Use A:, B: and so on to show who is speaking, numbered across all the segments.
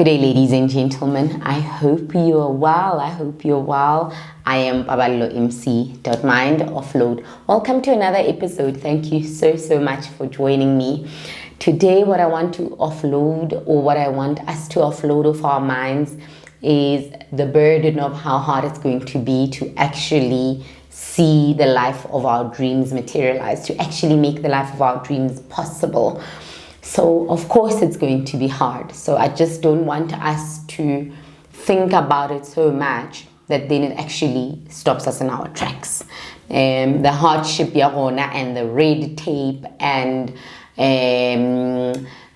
A: Good day, ladies and gentlemen. I hope you are well. I am PaballoMC. MindOffload. Welcome to another episode. Thank you so much for joining me. Today, what I want to offload, or what I want us to offload of our minds, is the burden of how hard it's going to be to actually see the life of our dreams materialize, to actually make the life of our dreams possible. So of course it's going to be hard. So I just don't want us to think about it so much that then it actually stops us in our tracks. The hardship and the red tape and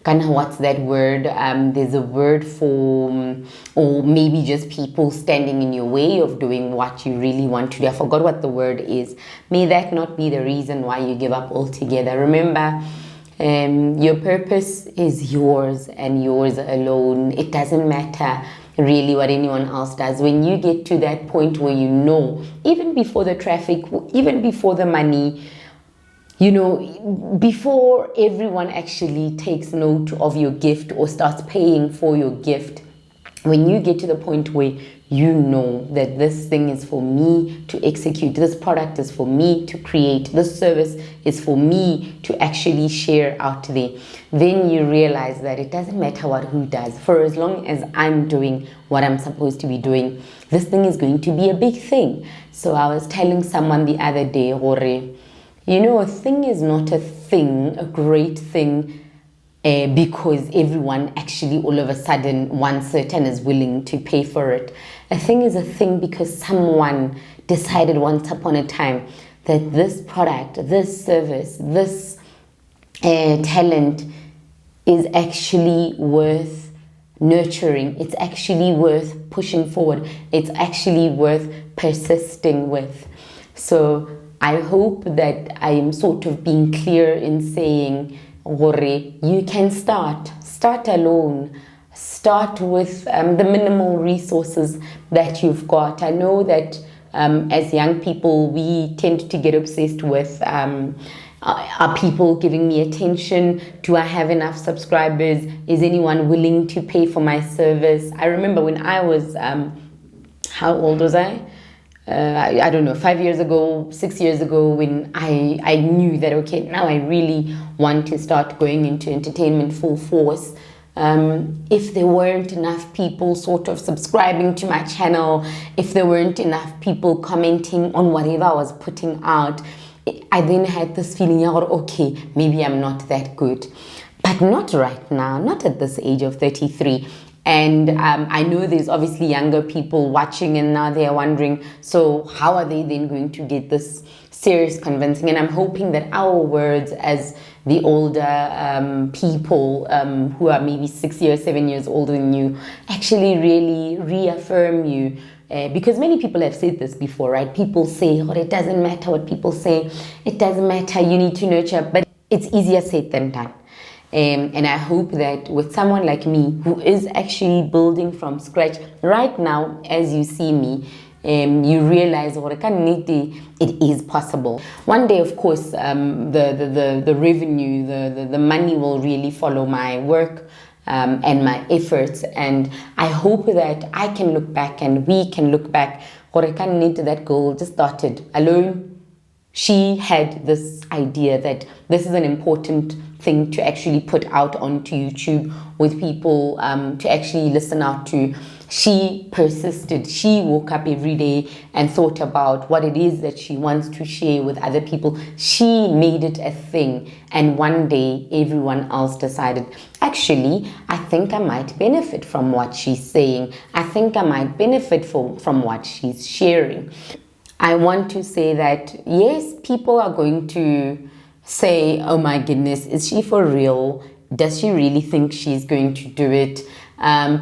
A: what's that word? There's a word for, or maybe just people standing in your way of doing what you really want to do. I forgot what the word is. May that not be the reason why you give up altogether. Remember, your purpose is yours and yours alone. It doesn't matter really what anyone else does. When you get to that point where you know, even before the traffic, even before the money, you know, before everyone actually takes note of your gift or starts paying for your gift, when you get to the point where you know that this thing is for me to execute, this product is for me to create, this service is for me to actually share out there, then you realize that it doesn't matter who does. For as long as I'm doing what I'm supposed to be doing, this thing is going to be a big thing. So I was telling someone the other day, you know, a thing is not a thing, a great thing, because everyone actually all of a sudden, one certain is willing to pay for it. A thing is a thing because someone decided once upon a time that this product, this service, this talent is actually worth nurturing. It's actually worth pushing forward. It's actually worth persisting with. So I hope that I am sort of being clear in saying, you can start alone, start with the minimal resources that you've got. I know that as young people, we tend to get obsessed with are people giving me attention? Do I have enough subscribers? Is anyone willing to pay for my service? I remember when I was, how old was I? I don't know, 5 years ago, 6 years ago, when I knew that, okay, now I really want to start going into entertainment full force. If there weren't enough people sort of subscribing to my channel, if there weren't enough people commenting on whatever I was putting out, I then had this feeling, okay, maybe I'm not that good. But not right now, not at this age of 33. And I know there's obviously younger people watching and now they're wondering, so how are they then going to get this serious convincing? And I'm hoping that our words as the older people who are maybe 6 years, 7 years older than you actually really reaffirm you. Because many people have said this before, right? People say, it doesn't matter what people say. It doesn't matter, you need to nurture. But it's easier said than done. And I hope that with someone like me who is actually building from scratch right now, as you see me, you realize it is possible. One day, of course, the revenue, the money will really follow my work and my efforts. And I hope that I can look back and we can look back. That girl just started alone. She had this idea that this is an important thing to actually put out onto YouTube with people to actually listen out to. She persisted. She woke up every day and thought about what it is that she wants to share with other people. She made it a thing. And one day, everyone else decided, actually, I think I might benefit from what she's saying. I think I might benefit from what she's sharing. I want to say that, yes, people are going to say, oh my goodness, is she for real? Does she really think she's going to do it?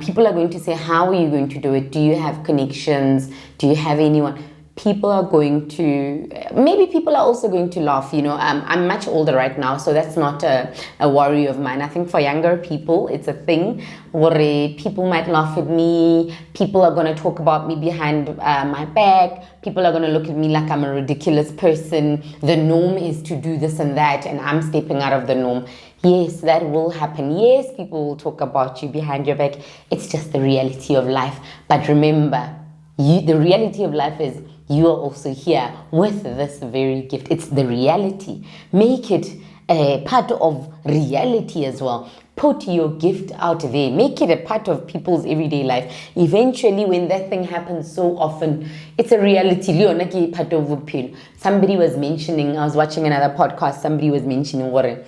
A: People are going to say, how are you going to do it? Do you have connections? Do you have anyone? people are going to, maybe people are also going to laugh, you know. I'm much older right now, so that's not a worry of mine. I think for younger people, it's a thing where people might laugh at me, people are going to talk about me behind my back, people are going to look at me like I'm a ridiculous person, the norm is to do this and that, and I'm stepping out of the norm. Yes, that will happen. Yes, people will talk about you behind your back. It's just the reality of life. But remember, the reality of life is you are also here with this very gift. It's the reality. Make it a part of reality as well. Put your gift out there. Make it a part of people's everyday life. Eventually, when that thing happens so often, it's a reality. Somebody was mentioning, I was watching another podcast, somebody was mentioning what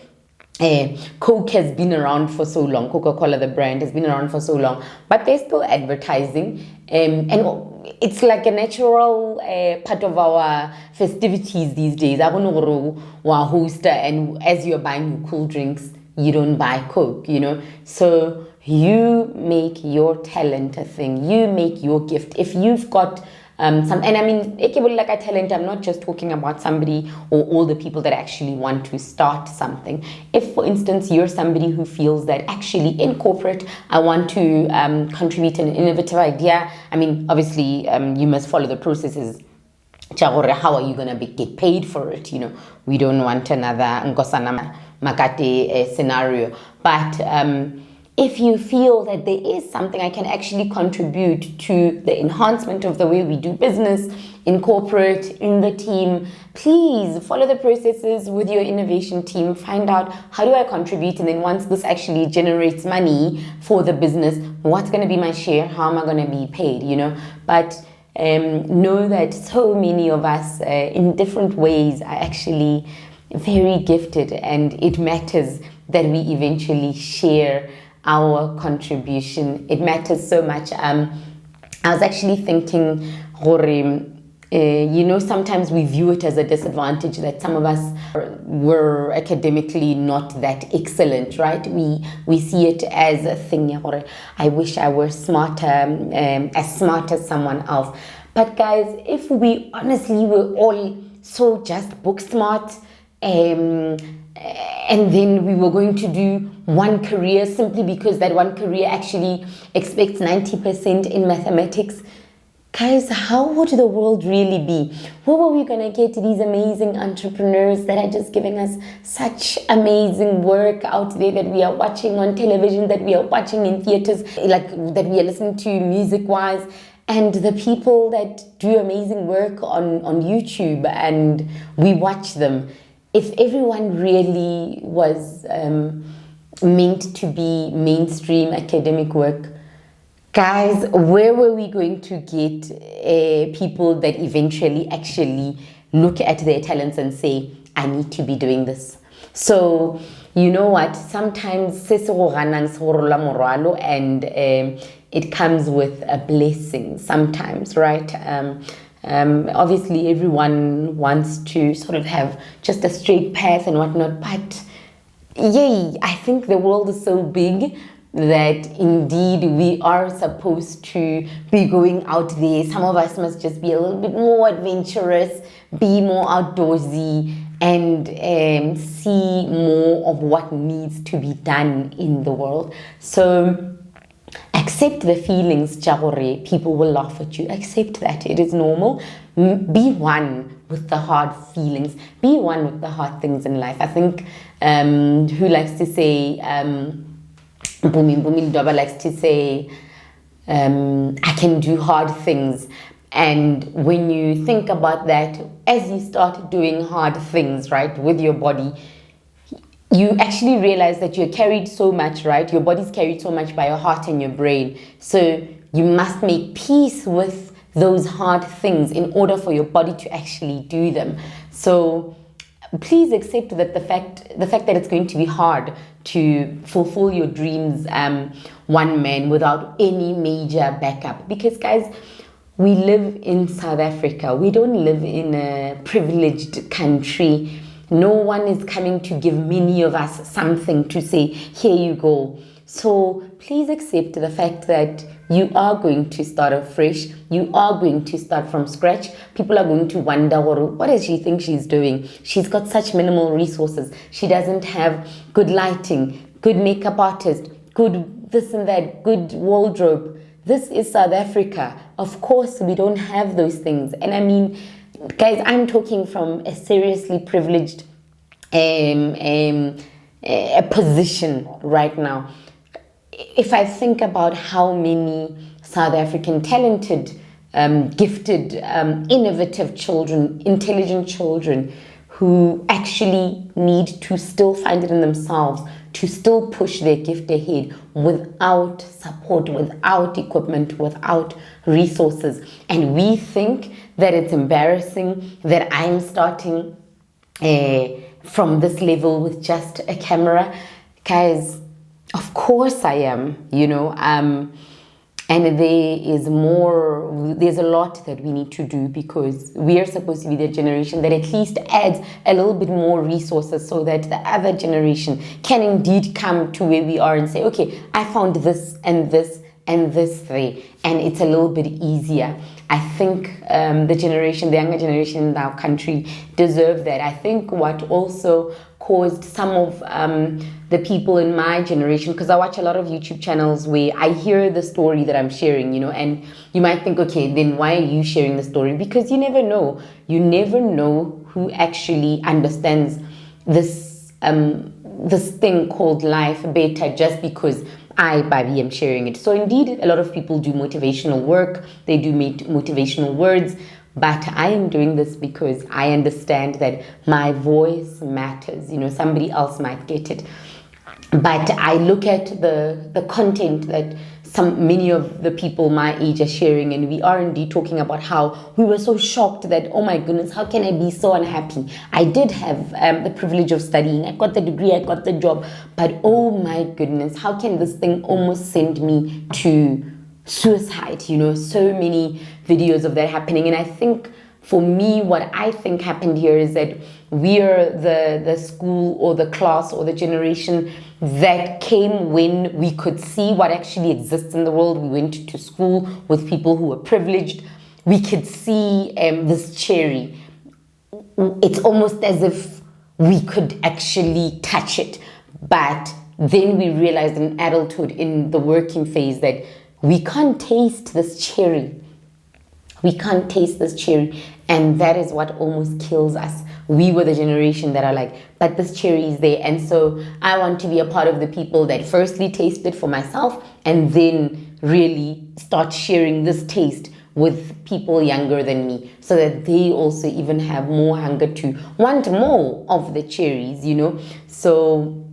A: Coke has been around for so long. Coca-Cola, the brand, has been around for so long, but they're still advertising, and it's like a natural part of our festivities these days. I don't know host, and as you're buying your cool drinks, you don't buy Coke, you know. So you make your talent a thing. You make your gift. If you've got and I mean, like a talent, I'm not just talking about somebody or all the people that actually want to start something. If, for instance, you're somebody who feels that actually in corporate, I want to contribute an innovative idea. I mean, obviously, you must follow the processes. How are you going to get paid for it? You know, we don't want another Nkosana Makate scenario. But if you feel that there is something I can actually contribute to the enhancement of the way we do business in corporate, in the team, please follow the processes with your innovation team. Find out, how do I contribute? And then once this actually generates money for the business, what's going to be my share? How am I going to be paid? You know, but know that so many of us in different ways are actually very gifted, and it matters that we eventually share our contribution. It matters so much. I was actually thinking, you know, sometimes we view it as a disadvantage that some of us were academically not that excellent, right? We see it as a thing, I wish I were smarter, as smart as someone else. But guys, if we honestly were all so just book smart, and then we were going to do one career simply because that one career actually expects 90% in mathematics, guys, how would the world really be? Where were we going to get these amazing entrepreneurs that are just giving us such amazing work out there that we are watching on television, that we are watching in theaters, like that we are listening to music-wise, and the people that do amazing work on YouTube and we watch them? If everyone really was meant to be mainstream academic work, guys, where were we going to get people that eventually actually look at their talents and say, I need to be doing this? So, you know what? Sometimes and it comes with a blessing sometimes, right? Obviously, everyone wants to sort of have just a straight path and whatnot, but yay, I think the world is so big that indeed we are supposed to be going out there. Some of us must just be a little bit more adventurous, be more outdoorsy, and see more of what needs to be done in the world. So accept the feelings, Jabore. People will laugh at you. Accept that. It is normal. Be one with the hard feelings. Be one with the hard things in life. I think, who likes to say, Bumi Doba likes to say, I can do hard things. And when you think about that, as you start doing hard things, right, with your body, you actually realize that you're carried so much, right? Your body's carried so much by your heart and your brain. So you must make peace with those hard things in order for your body to actually do them. So please accept that the fact that it's going to be hard to fulfill your dreams one man without any major backup. Because guys, we live in South Africa. We don't live in a privileged country. No one is coming to give many of us something to say, here you go. So please accept the fact that you are going to start afresh. You are going to start from scratch. People are going to wonder, what does she think she's doing? She's got such minimal resources. She doesn't have good lighting, good makeup artist, good this and that, good wardrobe. This is South Africa. Of course, we don't have those things. And I mean, guys, I'm talking from a seriously privileged a position right now. If I think about how many South African talented, gifted, innovative children, intelligent children who actually need to still find it in themselves, to still push their gift ahead without support, without equipment, without resources. And we think that it's embarrassing that I'm starting from this level with just a camera. Guys, of course I am, and there's a lot that we need to do, because we are supposed to be the generation that at least adds a little bit more resources so that the other generation can indeed come to where we are and say, okay, I found this and this and this there, and it's a little bit easier. I think the younger generation in our country deserve that. I think what also caused some of the people in my generation, because I watch a lot of YouTube channels where I hear the story that I'm sharing, and you might think, okay, then why are you sharing the story? Because you never know. You never know who actually understands this thing called life better just because Babi, am sharing it. So indeed, a lot of people do motivational work. They do motivational words. But I am doing this because I understand that my voice matters. Somebody else might get it. But I look at the content that many of the people my age are sharing, and we are indeed talking about how we were so shocked that, oh my goodness, how can I be so unhappy? I did have the privilege of studying. I got the degree, I got the job. But oh my goodness, how can this thing almost send me to suicide? So many videos of that happening. And I think for me, what I think happened here is that we are the school or the class or the generation that came when we could see what actually exists in the world. We went to school with people who were privileged. We could see this cherry. It's almost as if we could actually touch it. But then we realized in adulthood, in the working phase, that we can't taste this cherry. We can't taste this cherry. And that is what almost kills us. We were the generation that are like, but this cherry is there. And so I want to be a part of the people that firstly taste it for myself and then really start sharing this taste with people younger than me, so that they also even have more hunger to want more of the cherries, So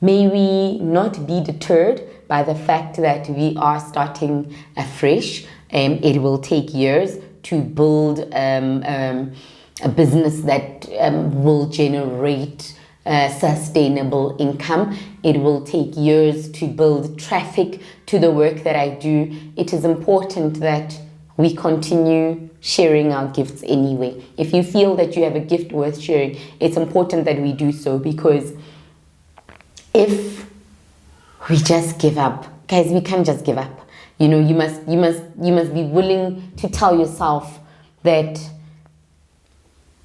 A: may we not be deterred by the fact that we are starting afresh. It will take years to build a business that will generate sustainable income. It will take years to build traffic to the work that I do. It is important that we continue sharing our gifts anyway. If you feel that you have a gift worth sharing, it's important that we do so, because if we just give up, guys, we can't just give up. You must be willing to tell yourself that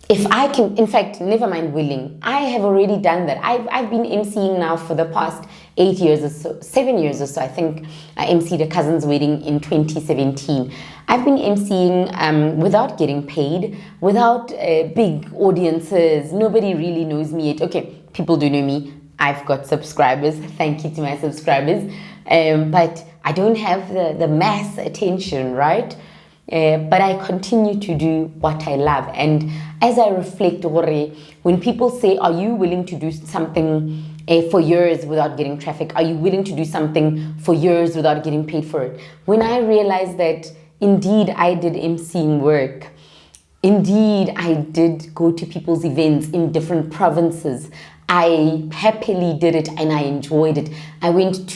A: if I can, in fact, never mind willing, I have already done that. I've been emceeing now for the past 8 years or so, 7 years or so. I think I emceed a cousin's wedding in 2017. I've been emceeing without getting paid, without big audiences. Nobody really knows me yet. Okay, people do know me. I've got subscribers. Thank you to my subscribers. But I don't have the mass attention, right? But I continue to do what I love. And as I reflect, when people say, are you willing to do something for years without getting traffic? Are you willing to do something for years without getting paid for it? When I realized that indeed I did emceeing work, indeed I did go to people's events in different provinces, I happily did it and I enjoyed it. I would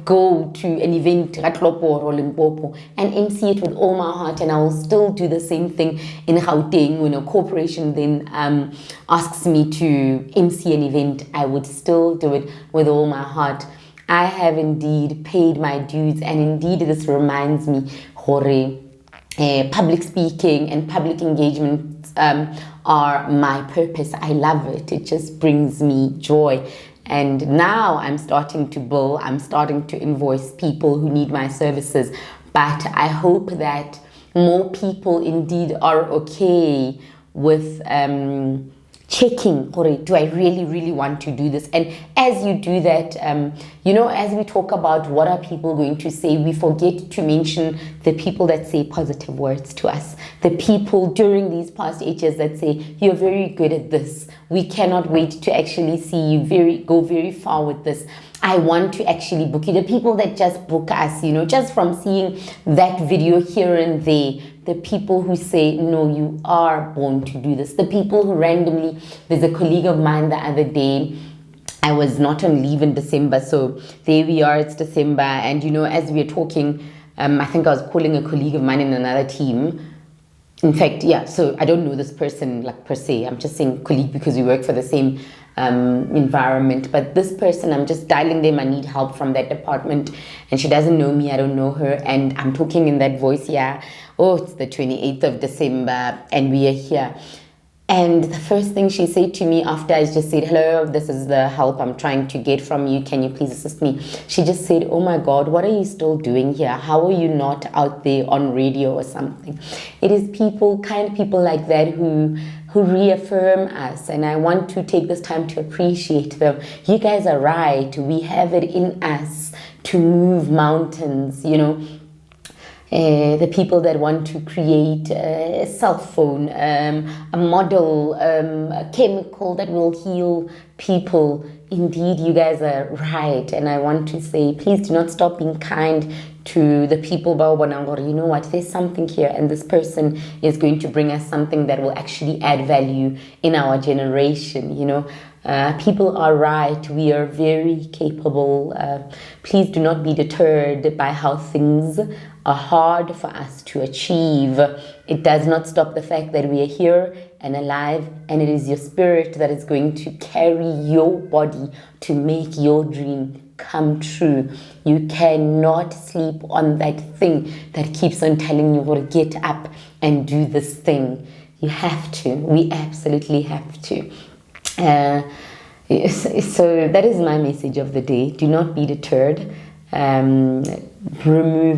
A: go to an event at Limpopo and MC it with all my heart, and I will still do the same thing in Gauteng. When a corporation then asks me to MC an event, I would still do it with all my heart. I have indeed paid my dues, and indeed this reminds me, Hore, public speaking and public engagement are my purpose. I love it. It just brings me joy. And now I'm starting to bill, I'm starting to invoice people who need my services. But I hope that more people indeed are okay with checking, do I really want to do this? And as you do that, as we talk about what are people going to say, we forget to mention the people that say positive words to us, the people during these past 8 years that say, you're very good at this, we cannot wait to actually see you go very far with this, I want to actually book you. The people that just book us, just from seeing that video here and there. The people who say, no, you are born to do this. The people who randomly, there's a colleague of mine the other day, I was not on leave in December, so there we are, it's December, and as we are talking, I think I was calling a colleague of mine in another team. In fact, so I don't know this person like per se, I'm just saying colleague because we work for the same environment, but this person, I'm just dialing them, I need help from that department, and she doesn't know me, I don't know her, and I'm talking in that voice, it's the 28th of December, and we are here. And the first thing she said to me after I just said, hello, this is the help I'm trying to get from you, can you please assist me? She just said, oh my God, what are you still doing here? How are you not out there on radio or something? It is kind people like that who reaffirm us, and I want to take this time to appreciate them. You guys are right, we have it in us to move mountains, the people that want to create a cell phone, a model, a chemical that will heal people. Indeed, you guys are right. And I want to say, please do not stop being kind to the people. You know what? There's something here, and this person is going to bring us something that will actually add value in our generation. People are right. We are very capable. Please do not be deterred by how things are hard for us to achieve. It does not stop the fact that we are here and alive, and it is your spirit that is going to carry your body to make your dream come true. You cannot sleep on that thing that keeps on telling you to get up and do this thing. You have to. We absolutely have to. So that is my message of the day. Do not be deterred.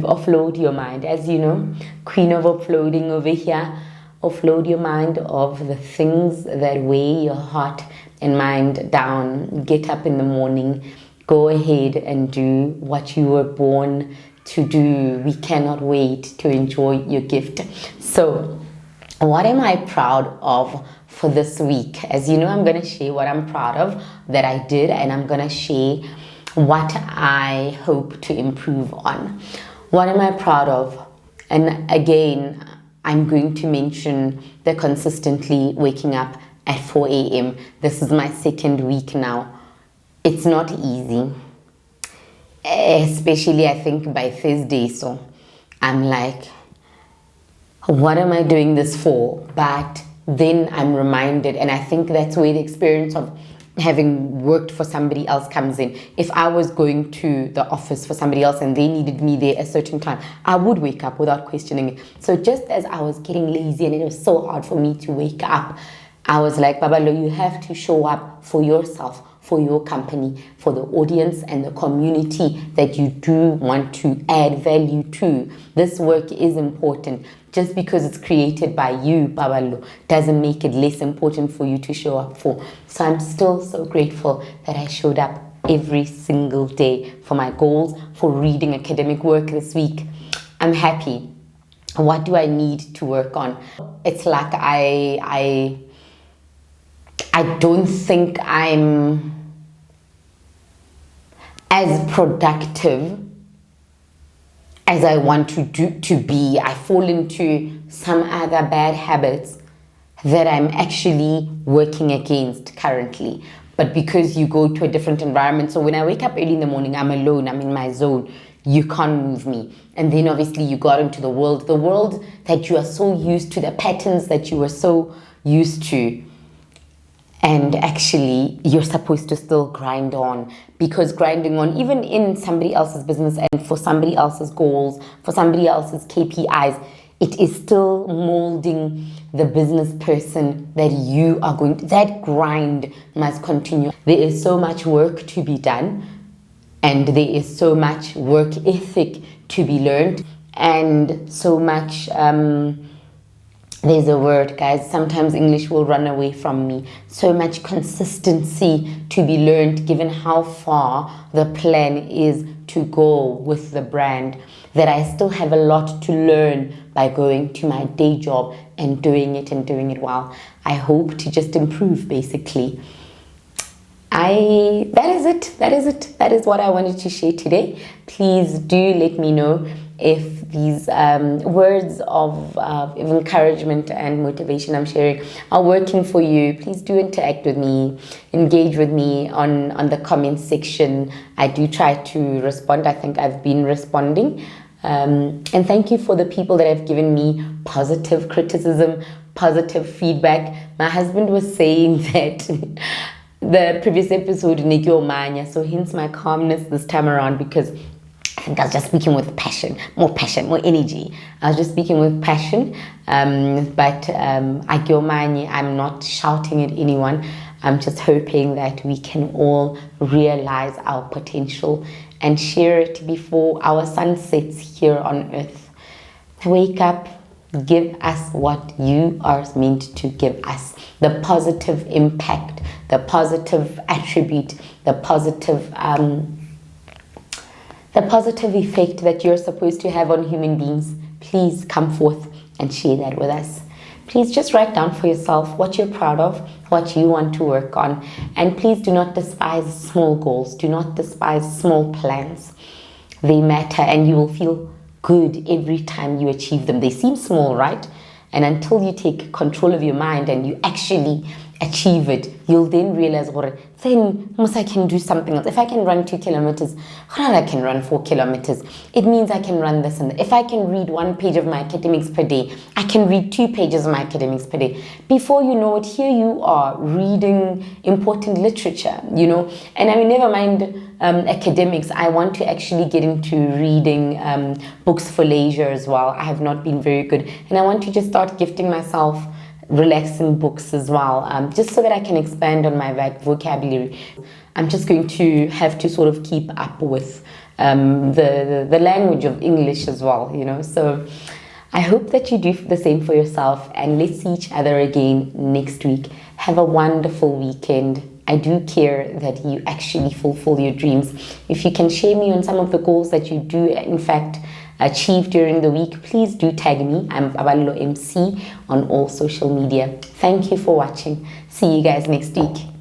A: Offload your mind. As you know, queen of offloading over here. Offload your mind of the things that weigh your heart and mind down. Get up in the morning. Go ahead and do what you were born to do. We cannot wait to enjoy your gift. So, what am I proud of for this week? As you know, I'm going to share what I'm proud of that I did, and I'm going to share what I hope to improve on. What am I proud of? And again, I'm going to mention the consistently waking up at 4 a.m. This is my second week now. It's not easy, especially I think by Thursday. So I'm like, what am I doing this for? But then I'm reminded, and I think that's where the experience of having worked for somebody else comes in. If I was going to the office for somebody else and they needed me there a certain time, I would wake up without questioning it. So just as I was getting lazy and it was so hard for me to wake up, I was like, Babalo, you have to show up for yourself, for your company, for the audience and the community that you do want to add value to. This work is important. Just because it's created by you, Babalo, doesn't make it less important for you to show up for. So I'm still so grateful that I showed up every single day for my goals, for reading academic work this week. I'm happy. What do I need to work on? It's like I don't think I'm as productive as I want to be. I fall into some other bad habits that I'm actually working against currently. But because you go to a different environment, so when I wake up early in the morning, I'm alone, I'm in my zone, you can't move me. And then obviously you got into the world that you are so used to, the patterns that you were so used to. And actually, you're supposed to still grind on, because grinding on, even in somebody else's business and for somebody else's goals, for somebody else's KPIs, it is still molding the business person that you are going to. That grind must continue. There is so much work to be done, and there is so much work ethic to be learned, and so much, there's a word, guys, sometimes English will run away from me. So much consistency to be learned, given how far the plan is to go with the brand, that I still have a lot to learn by going to my day job and doing it well. I hope to just improve, basically. That is what I wanted to share today. Please do let me know if these words of encouragement and motivation I'm sharing are working for you. Please do interact with me, engage with me on the comment section. I do try to respond. I think I've been responding. And thank you for the people that have given me positive criticism, positive feedback. My husband was saying that the previous episode, so hence my calmness this time around, because I think I was just speaking with passion, more energy. I was just speaking with passion, but I'm not shouting at anyone. I'm just hoping that we can all realize our potential and share it before our sun sets here on earth. Wake up, give us what you are meant to give us. The positive impact, the positive attribute, the positive effect that you're supposed to have on human beings. Please come forth and share that with us. Please just write down for yourself what you're proud of, what you want to work on. And please do not despise small goals. Do not despise small plans. They matter, and you will feel good every time you achieve them. They seem small, right? And until you take control of your mind and you actually achieve it, you'll then realize, then I can do something else. If I can run 2 kilometers, I can run 4 kilometers. It means I can run this and that. If I can read 1 page of my academics per day, I can read 2 pages of my academics per day. Before you know it, here you are reading important literature, And I mean, never mind academics. I want to actually get into reading books for leisure as well. I have not been very good, and I want to just start gifting myself relaxing books as well, just so that I can expand on my vocabulary. I'm just going to have to sort of keep up with the language of English as well, So I hope that you do the same for yourself, and let's see each other again next week. Have a wonderful weekend. I do care that you actually fulfill your dreams. If you can share me on some of the goals that you do, in fact, achieve during the week, please do tag me. I'm PaballoMC on all social media. Thank you for watching. See you guys next week.